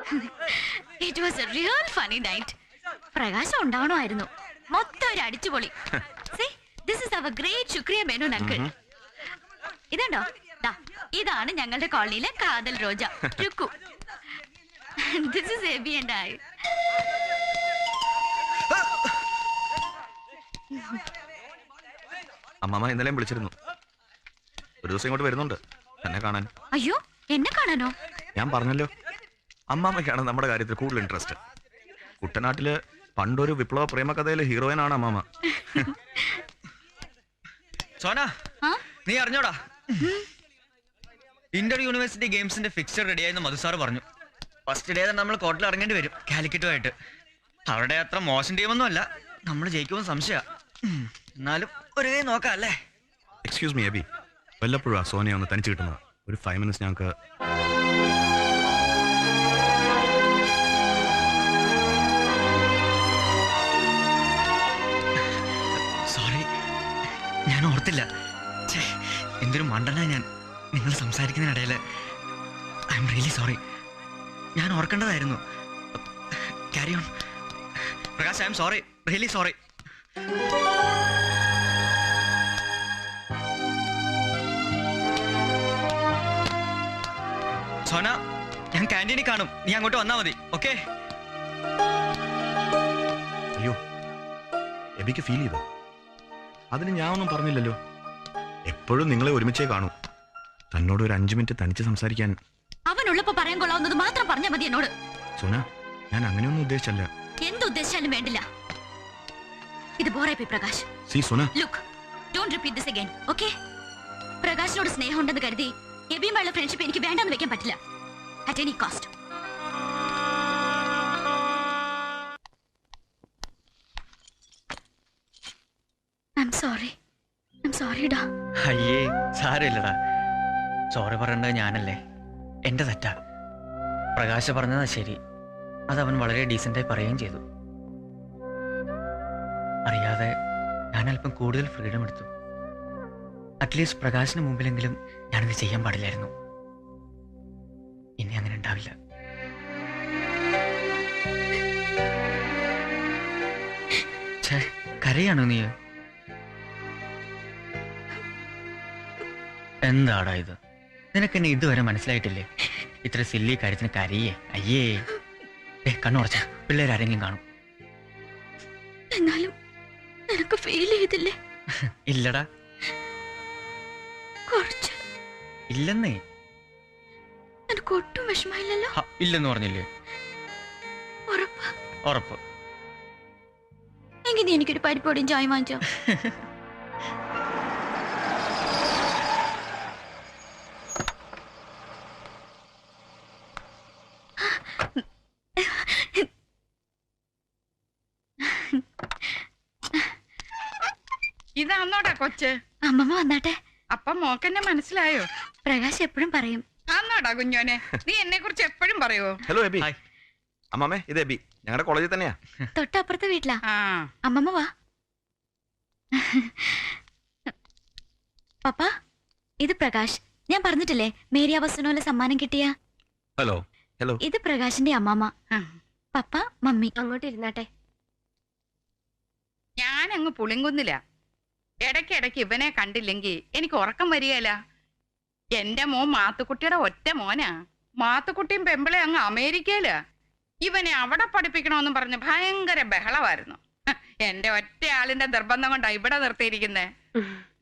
It was a real funny night. പ്രകാശം ഉണ്ടാവണമായിരുന്നു. മൊത്തം ഒരു അടിച്ചുപൊളി. See, this is our great Shukriya Menon uncle. ഇതുണ്ടോ? ഇതാണ് ഞങ്ങളുടെ കോളനിയിലെ കാതൽ Roja Rukku. This is Abby and I. അമ്മമ്മ ഇന്നലെയും വിളിച്ചിരുന്നു. ഒരു ദിവസം ഇങ്ങോട്ട് വരുന്നുണ്ട് എന്നെ കാണാൻ. അയ്യോ, എന്നെ കാണാനോ? ഞാൻ പറഞ്ഞല്ലോ, അമ്മാമ്മയ്ക്കാണ് നമ്മുടെ കാര്യത്തിൽ കൂടുതൽ ഇൻട്രസ്റ്റ്. കുട്ടനാട്ടില് പണ്ടൊരു വിപ്ലവ പ്രേമകഥയിലെ ഹീറോയിനാണ് അമ്മാമ്മ. സോന, നീ അറിഞ്ഞോടാ, ഇന്റർ യൂണിവേഴ്സിറ്റി ഗെയിംസിന്റെ ഫിക്സർ റെഡിയായെന്ന് മധുസാർ പറഞ്ഞു. ഫസ്റ്റ് ഡേ തന്നെ നമ്മൾ കോർട്ടിൽ ഇറങ്ങേണ്ടി വരും കാലിക്കറ്റുമായിട്ട്. അവരുടെ അത്ര മോശം ടീമൊന്നും അല്ല, നമ്മൾ ജയിക്കുമെന്ന് സംശയ. എന്നാലും ഒരു കൈ നോക്കാം അല്ലേ? എക്സ്ക്യൂസ് മീ അബി, വല്ലപ്പോഴാ സോനിയ ഒന്ന് തനിച്ച് കിട്ടുന്നത്. ഒരു 5 minutes ഞങ്ങൾക്ക്. സോറി, ഞാൻ ഓർത്തില്ല. എന്തൊരു മണ്ടനാ ഞാൻ നിങ്ങൾ സംസാരിക്കുന്നതിനിടയിൽ. I'm really sorry. ഞാൻ ഓർക്കേണ്ടതായിരുന്നു. Carry on Prakash. I'm sorry, really sorry. Sona, ഞാൻ ക്യാൻറ്റീനിൽ കാണും, നീ അങ്ങോട്ട് വന്നാൽ മതി. ഓക്കെ? അയ്യോ, എബിക്ക് ഫീൽ ചെയ്തോ? അതിന് ഞാൻ ഒന്നും പറഞ്ഞില്ലല്ലോ. എപ്പോഴും നിങ്ങളെ ഒരുമിച്ചേ കാണൂ. തന്നോട് ഒരു 5 minute തനിച്ച് സംസാരിക്കാൻ. അവനുള്ളപ്പോ പറയാൻ കൊള്ളാവുന്നത് മാത്രം പറഞ്ഞാൽ മതി എന്നോട്. സോന, ഞാൻ അങ്ങനെയൊന്നും ഉദ്ദേശിച്ചല്ല. എന്തുദ്ദേശിച്ചാലും വേണ്ടില്ല. ഇത് ബോറായി Prakash. See Sona, look, don't repeat this again. Okay? പ്രകാശിനോട് സ്നേഹം ഉണ്ടെന്ന് കരുതി എബിയുമായുള്ള ഫ്രണ്ട്ഷിപ്പ് എനിക്ക് വേണ്ടെന്ന് വെക്കാൻ പറ്റില്ല. At any cost. I'm sorry ഡാ. അയ്യേ, സാരമില്ലടാ. സോറി പറയേണ്ടത് ഞാനല്ലേ, എന്റെ തെറ്റാ. പ്രകാശ് പറഞ്ഞതാ ശരി. അത് അവൻ വളരെ ഡീസൻ്റായി പറയുകയും ചെയ്തു. അറിയാതെ ഞാൻ അല്പം കൂടുതൽ ഫ്രീഡം എടുത്തു. അറ്റ്ലീസ്റ്റ് പ്രകാശിന് മുമ്പിലെങ്കിലും ഞാനത് ചെയ്യാൻ പാടില്ലായിരുന്നു. ഇനി അങ്ങനെ ഉണ്ടാവില്ല. കരയാണോ നീ? എന്താടാ ഇത്? നിനക്കെന്നെ ഇതുവരെ മനസ്സിലായിട്ടില്ലേ? ഇത്ര സില്ലി കാര്യത്തിന് കരയേ? അയ്യേ, കണ്ണുറച്ച പിള്ളേരാരെങ്കിലും കാണും. എന്നാലും നിനക്ക് ഫീൽ ചെയ്തില്ലേ? ഇല്ലടാ. കുറച്ച് ഇല്ലെന്നേ. നിനക്ക് ഒട്ടും വിഷമമില്ലല്ലോ? ഇല്ലെന്ന് പറഞ്ഞില്ലേ? ഉറപ്പ്. എങ്കിൽ നീ എനിക്കൊരു പരിപ്പോടിയും ചായ വാങ്ങിച്ചോ. ഇതാന്നോടാ കൊച്ച്? അമ്മമ്മ വന്നാട്ടെ. അപ്പം മോക്കെന്നെ മനസ്സിലായോ? പ്രകാശ് എപ്പോഴും പറയും. ആന്നോടാ കുഞ്ഞോനെ, നീ എന്നെ കുറിച്ച് എപ്പോഴും പറയുവോ? Hello AB. അമ്മാമേ, ഇത് എബി, ഞങ്ങളുടെ കോളേജിൽ തന്നെയാ. തൊട്ടപ്പുറത്തെ വീട്ടിലാ. അമ്മമ്മ വാ. പപ്പ, ഇത് പ്രകാശ്. ഞാൻ പറഞ്ഞിട്ടില്ലേ മേരി അവസനോലെ സമ്മാനം കിട്ടിയ. ഹലോ. ഇത് പ്രകാശിന്റെ അമ്മാമ്മ. പപ്പ, മമ്മി. അങ്ങോട്ട് ഇരുന്നാട്ടെ. ഞാനങ്ങ് പുളിങ്കുന്നില്ല. ഇടയ്ക്കിടയ്ക്ക് ഇവനെ കണ്ടില്ലെങ്കിൽ എനിക്ക് ഉറക്കം വരികയില്ല. എന്റെ മോൻ മാത്തുക്കുട്ടിയുടെ ഒറ്റ മോനാ. മാത്തുക്കുട്ടിയും പെമ്പിളെ അങ്ങ് അമേരിക്കയില്. ഇവനെ അവിടെ പഠിപ്പിക്കണമെന്നും പറഞ്ഞ് ഭയങ്കര ബഹളമായിരുന്നു. എന്റെ ഒറ്റ ആളിന്റെ നിർബന്ധം കൊണ്ടാ ഇവിടെ നിർത്തിയിരിക്കുന്നേ.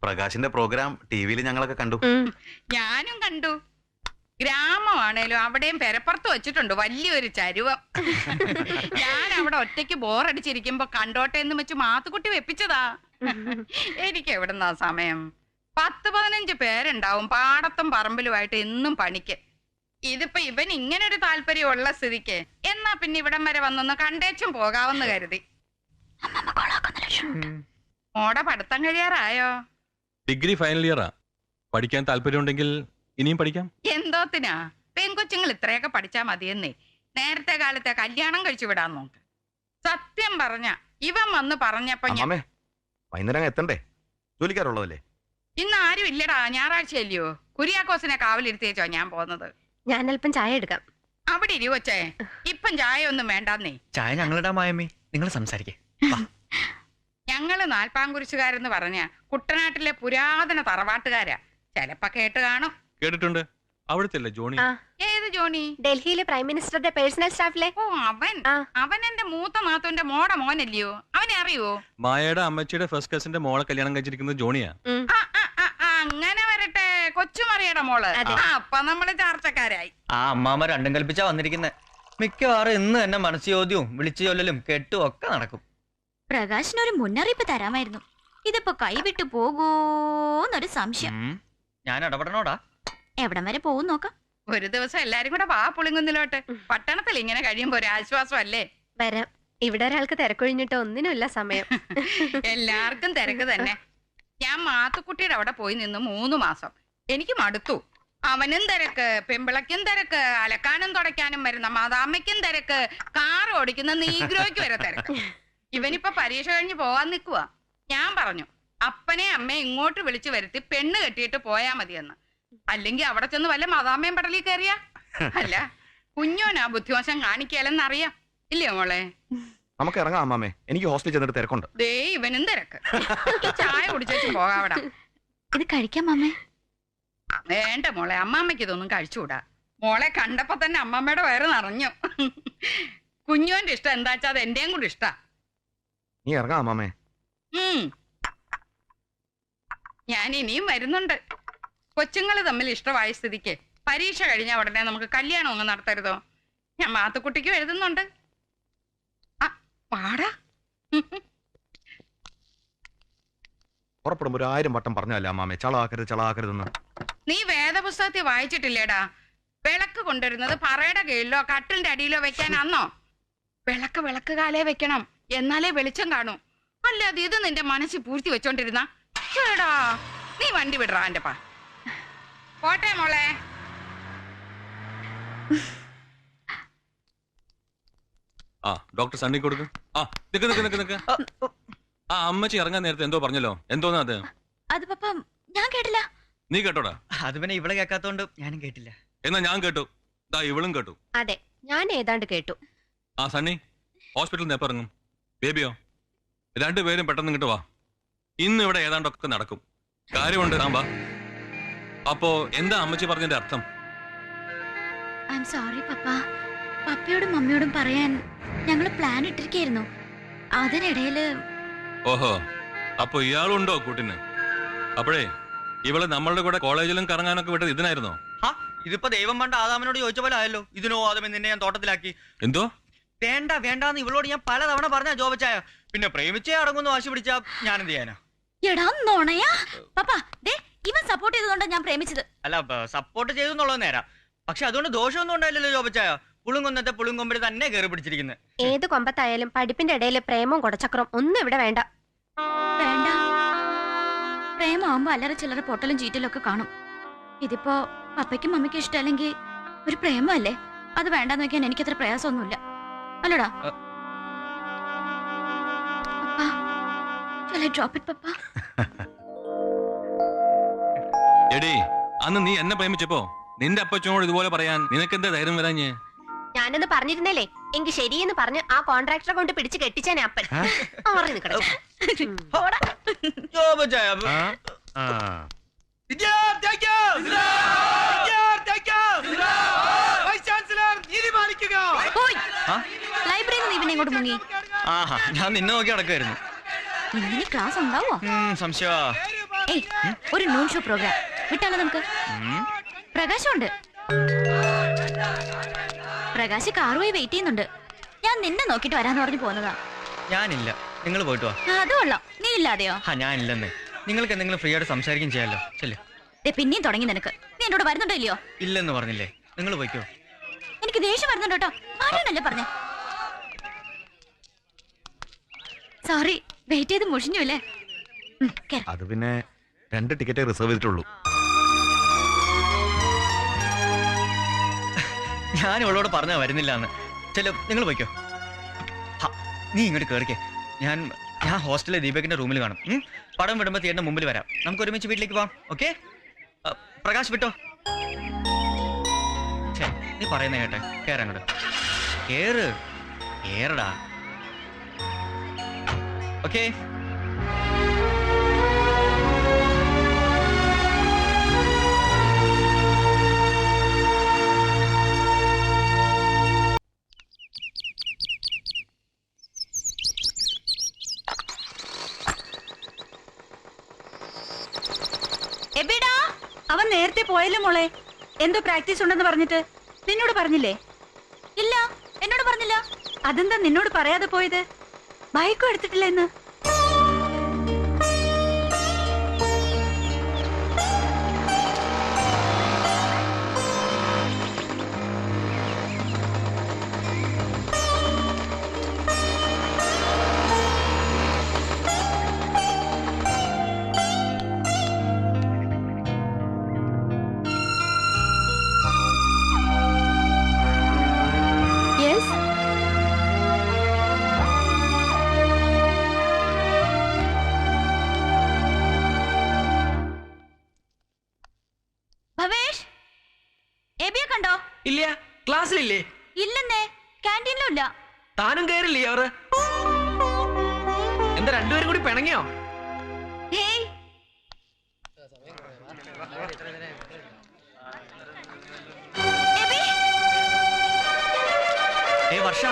പ്രകാശിന്റെ പ്രോഗ്രാം ടിവിയിൽ ഞങ്ങളൊക്കെ കണ്ടു. ഞാനും കണ്ടു. ഗ്രാമമാണേലും അവിടെയും പെരപ്പുറത്ത് വെച്ചിട്ടുണ്ട് വലിയൊരു ചരുവം. ഞാൻ അവിടെ ഒറ്റയ്ക്ക് ബോറടിച്ചിരിക്കുമ്പോ കണ്ടോട്ടെ എന്ന് വെച്ച് മാത്തുക്കുട്ടി വെപ്പിച്ചതാ. എനിക്ക് എവിടുന്നാ സമയം? 10-15 പേരുണ്ടാവും പാടത്തും പറമ്പിലുമായിട്ട് എന്നും പണിക്ക്. ഇതിപ്പോ ഇവൻ ഇങ്ങനൊരു താല്പര്യമുള്ള സ്ഥിതിക്ക് എന്നാ പിന്നെ ഇവിടം വരെ വന്നൊന്ന് കണ്ടേച്ചും പോകാവെന്ന് കരുതി. മോടെ പഠിത്തം കഴിയാറായോ? ഡിഗ്രി ഫൈനൽ ഇയറാ. പഠിക്കാൻ താല്പര്യമുണ്ടെങ്കിൽ ഇനിയും പഠിക്കാം. എന്തോത്തിനാ? പെൺകൊച്ചുങ്ങൾ ഇത്രയൊക്കെ പഠിച്ചാ മതിയെന്നേ. നേരത്തെ കാലത്തെ കല്യാണം കഴിച്ചു വിടാൻ നോക്ക്. സത്യം പറഞ്ഞ ഇവൻ വന്ന് പറഞ്ഞപ്പോ വൈകുന്നേരം എത്തണ്ടേ? ജോലിക്കാരുള്ളതല്ലേ? ഇന്ന് ആരും ഇല്ലടാ, ഞായറാഴ്ചയല്ലയോ. കുര്യാക്കോസിനെ കാവലിരുത്തിയേച്ചോ ഞാൻ പോകുന്നത്. ഞാൻ അല്പം ചായ എടുക്കാം. അവിടെ ഇരുവച്ചേ, ഇപ്പം ചായ ഒന്നും വേണ്ടാന്നേ. ചായ ഞങ്ങളുടെ മായമ്മേ, നിങ്ങൾ സംസാരിക്കേ. ഞങ്ങള് നാൽപ്പാങ്കുരിശുകാരെന്ന് പറഞ്ഞ കുട്ടനാട്ടിലെ പുരാതന തറവാട്ടുകാരാ. ചെലപ്പോ കേട്ട് കാണും. കേട്ടിട്ടുണ്ട്. അവിടുത്തെ ജോണി? ഏത് ജോണി? ഡൽഹിയിലെ പ്രൈം മിനിസ്റ്ററുടെ പേഴ്സണൽ സ്റ്റാഫിലെ. ഓ, അവൻ എന്റെ മൂത്ത നാത്തുവിന്റെ മോടെ മോനല്ലയോ? അവനെ അറിയോ? മായയുടെ അമ്മച്ചിയുടെ ഫസ്റ്റ് കസിന്റെ മോളെ കല്യാണം കഴിച്ചിരിക്കുന്നത് ജോണിയാ. അങ്ങനെ വരട്ടെ, കൊച്ചുമറിയുടെ മോള്. അപ്പൊ നമ്മള് ചാർച്ചക്കാരായി. ആ അമ്മാമ്മ രണ്ടും കൽപ്പിച്ചാ വന്നിരിക്കുന്നത്. മിക്കവാറും ഇന്ന് തന്നെ മനസ്സ് ചോദ്യവും വിളിച്ചു ചൊല്ലലും കെട്ടും ഒക്കെ നടക്കും. പ്രകാശിനൊരു മുന്നറിയിപ്പ് തരാമായിരുന്നു. ഇതിപ്പോ കൈവിട്ടു പോകൂന്നൊരു സംശയം. ഞാൻ ഇടപെടണോടാ? എവിടം വരെ പോകും നോക്കാം. ഒരു ദിവസം എല്ലാരും കൂടെ വാ പുളിങ്കുന്നിലോട്ട്. പട്ടണത്തിൽ ഇങ്ങനെ കഴിയുമ്പോ ഒരു ആശ്വാസം അല്ലേ? വരാം. ഇവിടെ ഒരാൾക്ക് തിരക്കൊഴിഞ്ഞിട്ട് ഒന്നിനുമില്ല സമയം. എല്ലാവർക്കും തിരക്ക് തന്നെ. ഞാൻ മാത്തുക്കുട്ടിയുടെ അവിടെ പോയി നിന്ന് 3 മാസം. എനിക്ക് മടുത്തു. അവനും തിരക്ക്, പെമ്പിളയ്ക്കും തിരക്ക്, അലക്കാനും തുടയ്ക്കാനും വരുന്ന മാതാമ്മയ്ക്കും തിരക്ക്, കാർ ഓടിക്കുന്ന നീഗ്രോയ്ക്ക് വരെ തിരക്ക്. ഇവനിപ്പോ പരീക്ഷ കഴിഞ്ഞ് പോവാൻ നിൽക്കുക. ഞാൻ പറഞ്ഞു, അപ്പനെ അമ്മയെ ഇങ്ങോട്ട് വിളിച്ചു വരുത്തി പെണ്ണ് കെട്ടിയിട്ട് പോയാ മതിയെന്ന്. അല്ലെങ്കിൽ അവിടെ ചെന്ന് വല്ല മതാമ്മയും പടലിൽ കയറിയാ. അല്ല, കുഞ്ഞോനാ ബുദ്ധിവശം കാണിക്കലെന്നറിയാം. ഇല്ലയോ മോളെ? നമുക്ക് ഇറങ്ങാം അമ്മാമേ, എനിക്ക് ഹോസ്റ്റലിൽ ചെന്നിട്ട് തിരക്കുണ്ട്. ദേ ഇവനും തിരക്ക്. ചായ കുടിച്ചു പോകാവിടാ. ഇത് കഴിക്കാം അമ്മേ. വേണ്ട മോളെ, അമ്മാമ്മയ്ക്ക് ഇതൊന്നും കഴിച്ചുകൂടാ. മോളെ കണ്ടപ്പോ തന്നെ അമ്മമ്മയുടെ വയറ് നിറഞ്ഞു. കുഞ്ഞോന്റെ ഇഷ്ടം എന്താ വെച്ചാ അത് എന്റെയും കൂടി ഇഷ്ടാ. നീ ഇറങ്ങാം അമ്മാമേ. ഞാൻ ഇനിയും വരുന്നുണ്ട്. കൊച്ചുങ്ങൾ തമ്മിൽ ഇഷ്ടമായ സ്ഥിതിക്ക് പരീക്ഷ കഴിഞ്ഞ ഉടനെ നമുക്ക് കല്യാണം ഒന്നും നടത്തരുതോ? ഞാൻ മാത്തുക്കുട്ടിക്കും എഴുതുന്നുണ്ട്. പാടാ. പുറപ്പെടുമ്പോ 1000 വട്ടം പറഞ്ഞല്ലേ അമ്മാമേ, ചളാക്കരുതെന്ന്. നീ വേദപുസ്തകത്തിൽ വായിച്ചിട്ടില്ലേടാ? വിളക്ക് കൊണ്ടുവരുന്നത് പറയുടെ കീഴിലോ കട്ടിലിന്റെ അടിയിലോ വെക്കാനാന്നോ? വിളക്ക് കാലേ വെക്കണം, എന്നാലേ വെളിച്ചം കാണൂ. അല്ലാതെ ഇത് നിന്റെ മനസ്സിൽ പൂഴ്ത്തി വെച്ചോണ്ടിരുന്ന ചേടാ. നീ വണ്ടി വിടറാ എന്റെ പാ. പോട്ടെ മോളെ. ആ ഡോക്ടർ സണ്ണി കൊടുക്ക്. ആ നിക്ക്. ആ അമ്മച്ചി ഇറങ്ങാൻ നേരത്തെ എന്തോ പറഞ്ഞല്ലോ, എന്തോന്നാ അത്? അത് പപ്പ ഞാൻ കേട്ടില്ല. നീ കേട്ടോടാ? അത് പിന്നെ ഇവിടെ കേൾക്കാത്തോണ്ട് ഞാനും കേട്ടില്ല. എന്നാ ഞാൻ കേട്ടു. ദാ ഇവളും കേട്ടു. അതെ, ഞാൻ ഏതാണ്ട് കേട്ടു. ആ സണ്ണി, ഹോസ്പിറ്റലിൽ നിന്ന് എപ്പോ ഇറങ്ങും? ബേബിയോ? 2 പേരും പെട്ടെന്ന് ഇങ്ങോട്ട് വാ. ഇന്ന് ഇവിടെ ഏതാണ്ടൊക്കെ നടക്കും. കാര്യമുണ്ട്, താൻ വാ. അപ്പോ എന്താ അമ്മച്ചി പറഞ്ഞതിന്റെ അർത്ഥം? ഐ എം സോറി പപ്പ. പപ്പയോടും മമ്മിയോടും പറയാൻ ഞങ്ങൾ പ്ലാൻ ഇട്ടിരിക്കായിരുന്നു. അതിനിടയില്. ഓഹോ, അപ്പൊ ഇയാളുണ്ടോ കൂട്ടിന്? അപ്പോഴേ ഇവള് നമ്മളുടെ കൂടെ കോളേജിലും കറങ്ങാനൊക്കെ വിട്ടത് ഇതിനായിരുന്നോ? ഇതിപ്പോ ദൈവം പണ്ട് ആദാമിനോട് ചോദിച്ച പോലെ ആയല്ലോ. ഇതിനോ ആദമൻ നിന്നെ ഞാൻ തോട്ടത്തിലാക്കി. എന്തോ വേണ്ടാന്ന് ഇവളോട് ഞാൻ പലതവണ പറഞ്ഞ ജോബച്ചായ. പിന്നെ പ്രേമിച്ചേ അടങ്ങുന്നു വാശി പിടിച്ചാ ഞാൻ എന്ത് ചെയ്യാനാ? എടാ നോണയാ പപ്പ. ദേ ഇവൻ സപ്പോർട്ട് ചെയ്തതുകൊണ്ടാ ഞാൻ പ്രേമിച്ചത്. അല്ല, സപ്പോർട്ട് ചെയ്തെന്നുള്ളത് നേരാ. പക്ഷെ അതുകൊണ്ട് ദോഷമൊന്നും ഉണ്ടായില്ലല്ലോ ജോബച്ചായ. പുളുങ്കൊന്നത്തെ പുളുങ്കൊമ്പിൽ തന്നെ കയറി പിടിച്ചിരിക്കുന്നത്. ഏത് കൊമ്പത്തായാലും പഠിപ്പിന്റെ ഇടയിൽ പ്രേമവും കൊടച്ചക്രം ഒന്നും ഇവിടെ വേണ്ട. വേണ്ട. പ്രേമാവുമ്പോ അല്ലറ ചില്ലറ പൊട്ടലും ചീറ്റലും ഒക്കെ കാണും. ഇതിപ്പോ പപ്പയ്ക്കും മമ്മിക്കും ഇഷ്ടമല്ലെങ്കിൽ ഒരു പ്രേമല്ലേ? അത് വേണ്ടാന്ന് വെക്കാൻ എനിക്കത്ര പ്രയാസമൊന്നുമില്ല. അല്ലടാ പപ്പ? എടീ, അന്ന് നീ എന്നെ പ്രേമിച്ചപ്പോ നിന്റെ അപ്പച്ചനോട് ഇതുപോലെ പറയാൻ നിനക്കെന്താ ധൈര്യം വരാഞ്ഞ്? ഞാനൊന്ന് പറഞ്ഞിരുന്നല്ലേ എങ്കിൽ ശരിയെന്ന് പറഞ്ഞ് ആ കോൺട്രാക്ടറെ കൊണ്ട് പിടിച്ച് കെട്ടിച്ചാൻ അപ്പൻ. ലൈബ്രറിയിൽ ഇവനെ ഇങ്ങോട്ട് മുങ്ങി. ആഹാ, ഞാൻ നിന്നെ നോക്കി നടക്കുമായിരുന്നു. ഇങ്ങനെ ക്ലാസ് ഉണ്ടാവോ? സംശയമാ. ഏയ്, ഒരു നൂൺ ഷോ പ്രോഗ്രാം വിട്ടാലോ നമുക്ക്? പ്രകാശമുണ്ട്. പ്രകാശ് കാറുമായി വെയിറ്റ് ചെയ്യുന്നുണ്ട്. ഞാൻ നിന്നെ നോക്കിട്ട് വരാന്ന് പറഞ്ഞു പോന്നതാ. ഞാനില്ല, നിങ്ങൾ പോയിട്ട് വാ. അത് കൊള്ളാം. നീ ഇല്ലാതെയോ? ഞാനില്ലെന്നേ. നിങ്ങൾക്ക് എന്തെങ്കിലും ഫ്രീ ആയിട്ട് സംസാരിക്കും ചെയ്യാലോ. ചെല്ലേ. പിന്നെയും തുടങ്ങി നിനക്ക്. നീ എന്നോട് വരുന്നുണ്ടോ ഇല്ലയോ? ഇല്ലെന്ന് പറഞ്ഞില്ലേ? നിങ്ങൾ പോയിക്കോ. എനിക്ക് ദേഷ്യം വരുന്നുണ്ട് കേട്ടോ. ആരാണല്ലേ പറഞ്ഞേ? സോറി, വെയിറ്റ് ചെയ്ത് മുഷിഞ്ഞു അല്ലേ? അത് പിന്നെ 2 ടിക്കറ്റേ റിസർവ് ചെയ്തിട്ടുള്ളൂ. ഞാൻ ഇവളോട് പറഞ്ഞാ വരുന്നില്ല എന്ന്. ചെല്ലോ, നിങ്ങൾ പോയിക്കോ. നീ ഇങ്ങോട്ട് കേറിക്കേ. ഞാൻ ഹോസ്റ്റലിലെ ദീപകിന്റെ റൂമിൽ കാണും. പടം വിടുമ്പോ തിയേറ്ററിന്റെ മുമ്പിൽ വരാം. നമുക്ക് ഒരുമിച്ച് വീട്ടിലേക്ക് പോവാം. ഓക്കെ? പ്രകാശ് വിട്ടോ. നീ പറയുന്ന കേട്ടെ, കേറങ്ങോട്ട് കേറ്, കേറടാ. ഓക്കേ. എബിടാ, അവൻ നേരത്തെ പോയല്ലോ മോളെ. എന്തോ പ്രാക്ടീസ് ഉണ്ടെന്ന് പറഞ്ഞിട്ട് നിന്നോട് പറഞ്ഞില്ലേ? ഇല്ല, എന്നോട് പറഞ്ഞില്ല. അതെന്താ നിന്നോട് പറയാതെ പോയത്? ബൈക്കും എടുത്തിട്ടില്ല എന്ന്. ഭവേഷ്, എബിയെ കണ്ടോ? ഇല്ല, ക്ലാസ്സിലില്ലേ? ഇല്ലെന്നേ, ക്യാൻറ്റീനിലും ഇല്ല. താനും കയറില്ലേ അവര്? എന്താ രണ്ടുപേരും കൂടി പിണങ്ങിയോ? ഏയ്, എബി, ഏയ് വർഷ,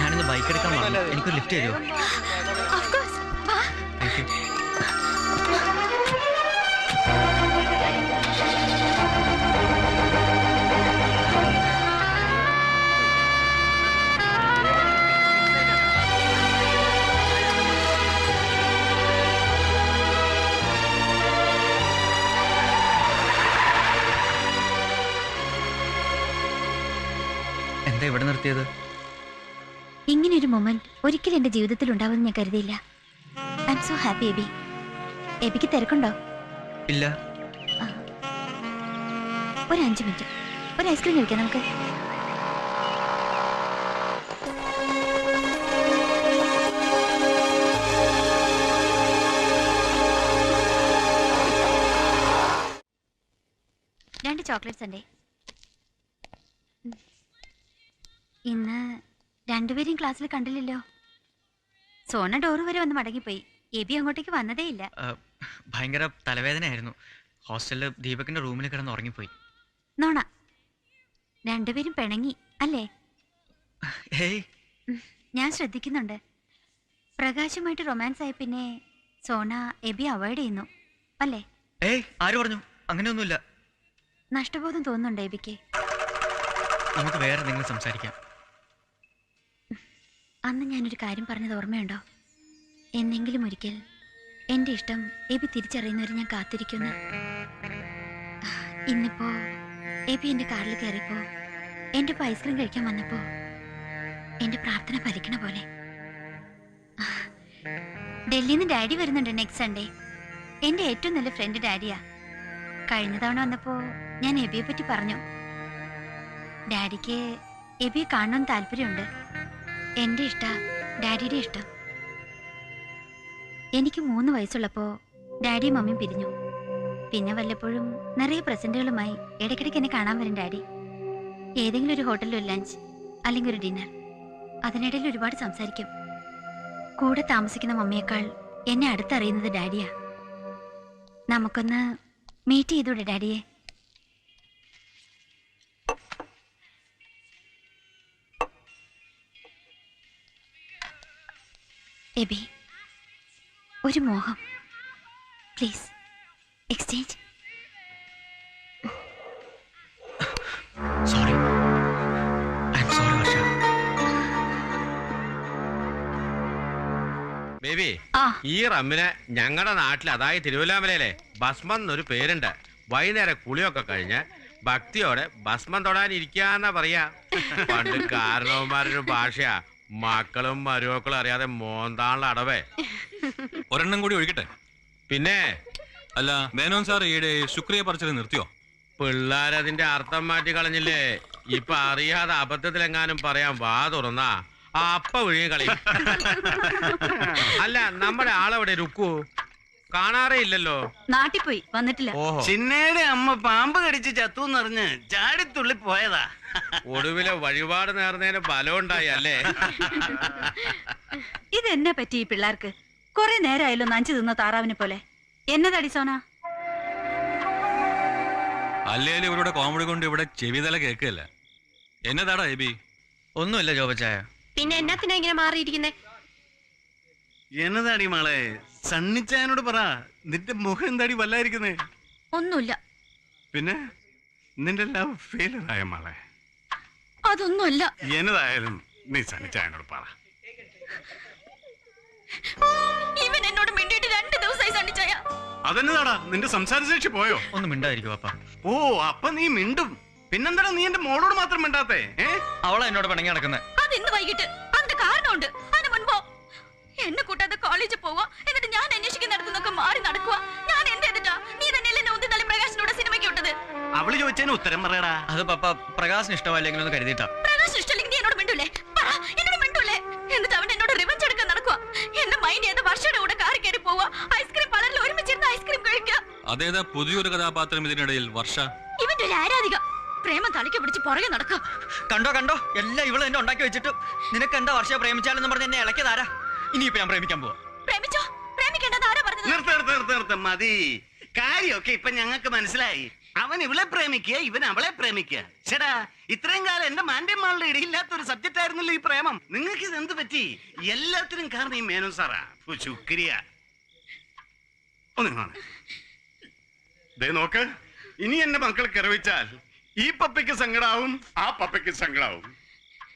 ഞാനിന്ന് ബൈക്ക് എടുക്കാൻ പറഞ്ഞു. എനിക്കൊരു ലിഫ്റ്റ് തരുമോ? of course, വാ. Thank you. എന്താ ഇവിടെ നിർത്തിയത്? ഇങ്ങനൊരു മൊമെന്റ് ഒരിക്കലും എന്റെ ജീവിതത്തിൽ ഉണ്ടാവുമെന്ന് ഞാൻ കരുതിയില്ല. I'm so happy Abi. എബിക്ക് തിരക്കുണ്ടോ? ഇല്ല. ഒരു 5 മിനിറ്റ്, ഒരു ഐസ്ക്രീം കഴിക്കാം നമുക്ക്. രണ്ട് ചോക്ലേറ്റ്സ് ഉണ്ടേ. ഇന്ന് രണ്ടുപേരും ക്ലാസ്സിൽ കണ്ടില്ലല്ലോ. സോന ഡോറ് വരെ വന്ന് മടങ്ങിപ്പോയി. എബി അങ്ങോട്ടേക്ക് വന്നതേ ഇല്ല. ഭയങ്കര തലവേദനയായിരുന്നു. ഹോസ്റ്റലില് ദീപകിന്റെ റൂമിൽ കിടന്ന് ഉറങ്ങിപ്പോയി. നോണ, രണ്ടുപേരും പിണങ്ങി അല്ലേ? ഹേയ്, ഞാൻ ശ്രദ്ധിക്കുന്നുണ്ട്. പ്രകാശുമായിട്ട് റൊമാൻസ് ആയി പിന്നെ സോന എബി അവോയ്ഡ് ചെയ്യുന്നു അല്ലേ? ഏയ്, ആര് പറഞ്ഞു? അങ്ങനെയൊന്നുമില്ല. നഷ്ടബോധം തോന്നുന്നുണ്ട് എബിക്ക്. നമുക്ക് വേറെ എന്തെങ്കിലും സംസാരിക്കാം. അന്ന് ഞാനൊരു കാര്യം പറഞ്ഞത് ഓർമ്മയുണ്ടോ? എന്നെങ്കിലും ഒരിക്കൽ എന്റെ ഇഷ്ടം എബി തിരിച്ചറിയുന്നവരെ ഞാൻ കാത്തിരിക്കുന്നു. ഇന്നിപ്പോ എബി എന്റെ കാറിൽ കയറിയപ്പോ എന്റെ ഐസ്ക്രീം കഴിക്കാൻ വന്നപ്പോ എന്റെ പ്രാർത്ഥന ഫലിക്കണ പോലെ. ഡൽഹിയിൽ നിന്ന് ഡാഡി വരുന്നുണ്ട് നെക്സ്റ്റ് സൺഡേ. എന്റെ ഏറ്റവും നല്ല ഫ്രണ്ട് ഡാഡിയാ. കഴിഞ്ഞ തവണ വന്നപ്പോ ഞാൻ എബിയെ പറ്റി പറഞ്ഞു. ഡാഡിക്ക് എബിയെ കാണണമെന്ന് താല്പര്യമുണ്ട്. എന്റെ ഇഷ്ട ഡാഡിയുടെ ഇഷ്ടം. എനിക്ക് 3 വയസ്സുള്ളപ്പോ ഡാഡിയും മമ്മിയും പിരിഞ്ഞു. പിന്നെ വല്ലപ്പോഴും നിറയെ പ്രസന്റുകളുമായി ഇടയ്ക്കിടയ്ക്ക് എന്നെ കാണാൻ വരും ഡാഡി. ഏതെങ്കിലും ഒരു ഹോട്ടലിൽ ഒരു ലഞ്ച് അല്ലെങ്കിൽ ഒരു ഡിന്നർ. അതിനിടയിൽ ഒരുപാട് സംസാരിക്കും. കൂടെ താമസിക്കുന്ന മമ്മിയേക്കാൾ എന്നെ അടുത്തറിയുന്നത് ഡാഡിയാ. നമുക്കൊന്ന് മീറ്റ് ചെയ്തൂടെ ഡാഡിയെ? എബി, ഒരു മോഹം, please exchange. Sorry, I am sorry Varsha. Baby, ആ, ഈ റമ്മിന് ഞങ്ങളുടെ നാട്ടിൽ, അതായത് തിരുവല്ലാമലയിലെ ഭസ്മം എന്നൊരു പേരുണ്ട്. വൈകുന്നേരം കുളിയൊക്കെ കഴിഞ്ഞ് ഭക്തിയോടെ ഭസ്മം തൊടാനിരിക്കാന്നാ പറയാ. പണ്ട് കാരണവന്മാരൊരു ഭാഷയാ. മക്കളും മരുമക്കളും അറിയാതെ മോന്താനുള്ള അടവേ. ഒരെണ്ണം കൂടി ഒഴിക്കട്ടെ? പിന്നെ അല്ല, മേനോൻ സാർ ഈയിടെ ശുക്രിയ പറിച്ചത് നിർത്തിയോ? പിള്ളേരതിന്റെ അർത്ഥം മാറ്റി കളഞ്ഞില്ലേ? ഇപ്പൊ അറിയാതെ അബദ്ധത്തിലെങ്ങാനും പറയാൻ വാ തുറന്നാ അപ്പ വിഴുങ്ങി കളയും. അല്ല, നമ്മുടെ ആളെവിടെ രുക്കു? കാണാറേ ഇല്ലല്ലോ. നാട്ടിൽ പോയി വന്നിട്ടില്ല. ഓഹോ. ചിന്നയുടെ അമ്മ പാമ്പ് കടിച്ച് ചത്തുന്നറിഞ്ഞ് ചാടിത്തുള്ളി പോയതാ. ഒടുവിലെ വഴിപാട് നേർന്നതിന് ബലം ഉണ്ടായി അല്ലേ? ഇതെന്നെ പറ്റി ഈ പിള്ളേർക്ക്? കുറെ നേരമായല്ലോ നഞ്ചു തിന്ന താറാവിനെ പോലെ. എന്നതടി സോന? അല്ലേലും ഇവരുടെ കോമഡി കൊണ്ട് ഇവിടെ ചെവിതല കേൾക്കല്ല. എന്നതാടാ എബി? ഒന്നുമില്ല ജോബച്ചായ. പിന്നെ എന്നാത്തിനാ ഇങ്ങനെ മാറിയിരിക്കുന്നേ? എന്നതാടി മോളെ? സണ്ണിച്ചായനോട് പറ, നിന്റെ മുഖം എന്താടി വല്ലായിരിക്കുന്നേ? ഒന്നുമില്ല. പിന്നെ നിന്റെ ലവ് ഫെയിലർ ആയ മോളെ? അതൊന്നുമല്ല. എന്നതായാലും നീ സണ്ണിച്ചായനോട് പറ. ഇവൻ എന്നോട് മിണ്ടിയിട്ട് 2 ദിവസമായി സണ്ണിച്ചായ. അതെന്നതാടാ, നിന്റെ സംസാരശേഷി പോയോ? ഒന്ന് മിണ്ടായിരിക്കും അപ്പ. ഓ, അപ്പൊ നീ മിണ്ടും. പിന്നെന്താടാ നീ എന്റെ മോളോട് മാത്രം മിണ്ടാത്തേ? അവളെ എന്നോട് പിണങ്ങി നടക്കുന്നത്. അത് ഇന്ന് വൈകിട്ട്. അതിന്റെ കാരണമുണ്ട്. അതിന് മുൻപോ എന്നെ കൂട്ടാതെ കോളേജിൽ പോവാ, എന്നിട്ട് ഞാൻ അന്വേഷിക്കുന്നിടത്തുനിന്നൊക്കെ മാറി നടക്കുക. ഞാൻ എന്ത് ചെയ്തിട്ടാ? നീ തന്നെയല്ലേ എന്നെ ഉന്തിത്തള്ളി പ്രകാശിനോട് സിനിമയ്ക്ക് വിട്ടത്? അവള് ചോദിച്ചതിന് ഉത്തരം പറയടാ. അത് പപ്പ പ്രകാശിന് ഇഷ്ടമല്ലെങ്കിലും ഒന്ന് കരുതിയിട്ടാ. പ്രകാശ് ഇഷ്ടമില്ലെങ്കിൽ നീ എന്നോട് മിണ്ടൂലേ? പറ, എന്നോട് മിണ്ടൂലേ? എന്നിട്ട് അവൻ എന്നോട് റിവെഞ്ച് എടുക്കാൻ നടക്കുക. എന്നെ മൈൻഡ് ചെയ്ത് വർഷയുടെ കൂടെ കാറി കയറി പോവാ, ഐസ്ക്രീം പാർലറിൽ ഒരുമിച്ചിരുന്ന് ഐസ്ക്രീം കഴിക്കുക. അതേതാ പുതിയൊരു കഥാപാത്രം ഇതിനിടയിൽ? വർഷ ഇവന്റെ ഒരു ആരാധിക. പ്രേമം തലയ്ക്ക് പിടിച്ച് പുറകെ നടക്കുക. കണ്ടോ കണ്ടോ, എല്ലാം ഇവള് എന്നെ ഉണ്ടാക്കി വെച്ചിട്ട് നിനക്ക് എന്താ വർഷ പ്രേമിച്ചാലെന്ന് പറഞ്ഞ് എന്നെ ഇളക്കിയതാരാ? ഇനിയിപ്പോ ഞാൻ പ്രേമിക്കാൻ പോവാ. പ്രേമിച്ചോ? പ്രേമിക്കേണ്ടത് ആരാ പറഞ്ഞത്? നിർത്ത മതി. കാര്യമൊക്കെ ഇപ്പൊ ഞങ്ങൾക്ക് മനസ്സിലായി. അവൻ ഇവളെ പ്രേമിക്കുക, ഇവൻ അവളെ പ്രേമിക്കുക. ചേടാ, ഇത്രയും കാലം എന്റെ മാന്യന്മാരുടെ ഇടയില്ലാത്ത ഒരു സബ്ജക്റ്റ് ആയിരുന്നല്ലോ ഈ പ്രേമം. നിങ്ങൾക്ക് ഇത് എന്ത് പറ്റി? എല്ലാത്തിനും കാരണം ഈ മേനോൻ സാറാ. ശുക്രിയ. നോക്ക്, ഇനി എന്റെ മക്കൾ കിറവിച്ചാൽ ഈ പപ്പയ്ക്ക് സങ്കടാവും, ആ പപ്പയ്ക്ക് സങ്കടാവും.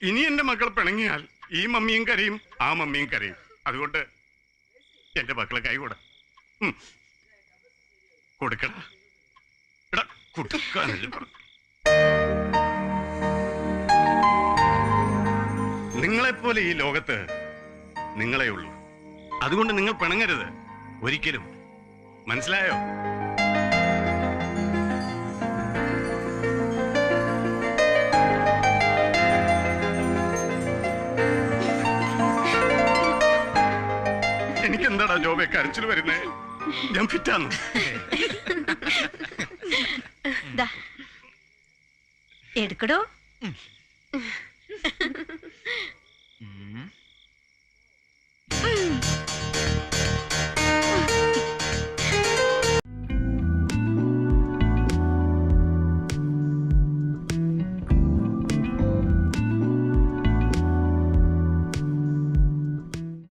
ഇനി എന്റെ മക്കൾ പിണങ്ങിയാൽ ഈ മമ്മിയും കരയും, ആ മമ്മിയും കരയും. അതുകൊണ്ട് എന്റെ മക്കളെ കൈകൂട കൊടുക്കട. നിങ്ങളെപ്പോലെ ഈ ലോകത്ത് നിങ്ങളെ ഉള്ളൂ. അതുകൊണ്ട് നിങ്ങൾ പിണങ്ങരുത് ഒരിക്കലും. മനസ്സിലായോ? എനിക്കെന്താടാ ജോബെ കരച്ചിൽ വരുന്നേ? ഞാൻ ഫിറ്റാന്നു. എടുക്കടോ.